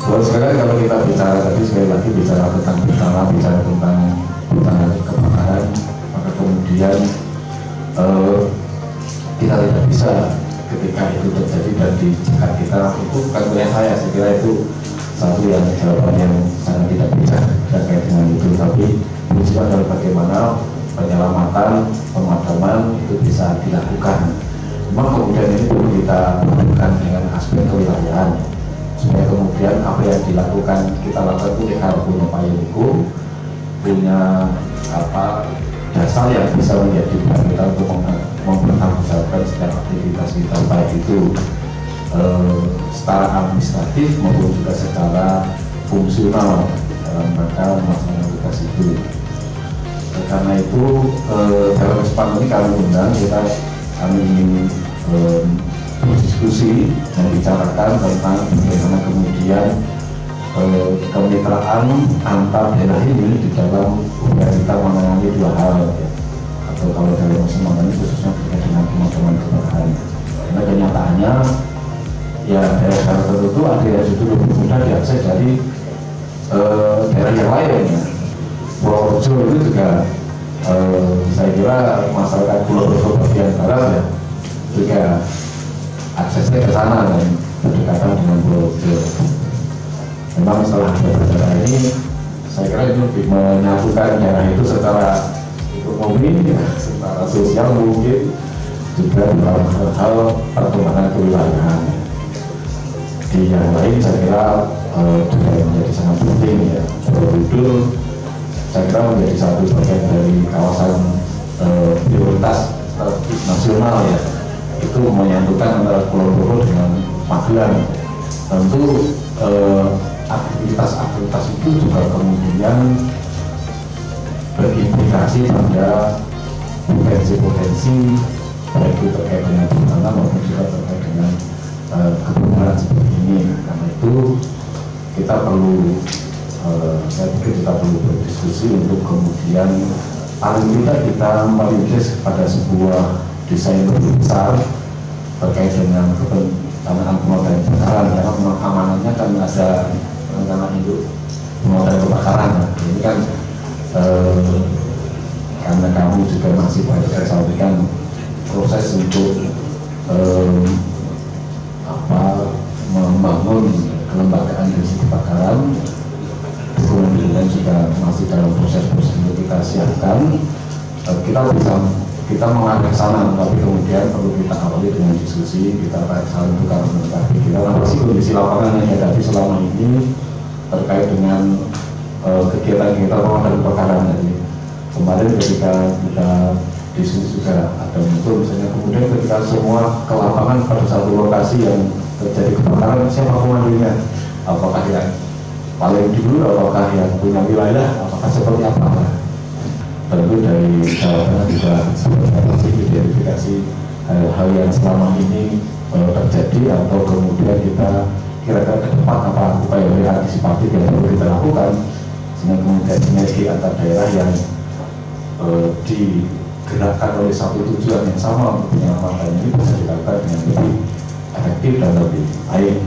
Kalau sekarang kalau kita bicara tadi sekali lagi bicara tentang bencana, bicara tentang kebakaran, maka kemudian kita tidak bisa ketika itu terjadi dan dicegah kita, itu bukan wilayah saya kira itu satu yang jawaban yang sangat tidak bijak terkait dengan itu. Tapi prinsipnya adalah bagaimana penyelamatan, pemadaman itu bisa dilakukan. Cuma kemudian ini perlu kita hubungkan dengan aspek kewilayahan, supaya kemudian apa yang dilakukan kita lakukan itu harus punya payung hukum, punya dasar yang bisa menjadi bahan kita untuk mempertanggungjawabkan setiap aktivitas kita, baik itu secara administratif maupun juga secara fungsional dalam rangka melaksanakan tugas itu. Karena itu dalam kesempatan ini kami undang kami ingin berdiskusi membicarakan tentang bagaimana kemudian kemitraan antar daerah ini di dalam upaya kita menangani dua hal, atau kalau dalam semuanya khususnya terkait dengan pemadaman kebakaran. Karena kenyataannya ya daerah tertentu ada yang justru lebih mudah diakses dari daerah yang lain. Purworejo itu juga saya kira masyarakat Pulau Rojo bagian barat ya juga aksesnya ke sana dan berdekatan dengan Purworejo. Memang setelah daerah ini saya kira itu lebih menyatukan daerah itu secara ekonomi, ya, secara sosial mungkin juga dalam hal perkembangan kewilayahan. Di yang lain saya kira juga menjadi sangat penting ya. Borobudur saya kira menjadi satu bagian dari kawasan prioritas nasional ya. Itu menyatukan antara Pulau Rojo dengan Magelang. Tentu aktivitas itu juga kemudian berimplikasi pada potensi-potensi baik itu terkait dengan bencana maupun juga terkait dengan kebakaran seperti ini. Karena itu kita perlu saya pikir kita perlu berdiskusi untuk kemudian paling tidak kita merintis pada sebuah desain lebih besar terkait dengan perencanaan pemadam kebakaran, karena amanannya kan ada rencana induk pemadam kebakaran. Ini kan karena kamu juga masih banyak saya sampaikan proses untuk membangun kelembagaan di kebakaran, dukungan juga masih dalam proses untuk kita siapkan. Kita mengarah ke sana, tapi kemudian perlu kita awali dengan diskusi, kita saling tukar mengerti kita apa sih kondisi lapangan yang dihadapi selama ini terkait dengan kegiatan kita pemadam kebakaran tadi. Kemarin ketika kita diskusi juga ada muncul misalnya, kemudian ketika semua ke lapangan pada satu lokasi yang terjadi kebakaran, siapa komandonya? Apakah yang paling dulu, apakah yang punya wilayah, apakah seperti apa? Tentu dari jawabannya juga seperti identifikasi hal-hal yang selama ini terjadi, atau kemudian kita kira-kira ke depan apa upaya antisipatif yang perlu kita lakukan sehingga kemudian sinergi antar daerah yang digerakkan oleh satu tujuan yang sama untuk penyelamatan ini bisa dilakukan dengan lebih efektif dan lebih baik.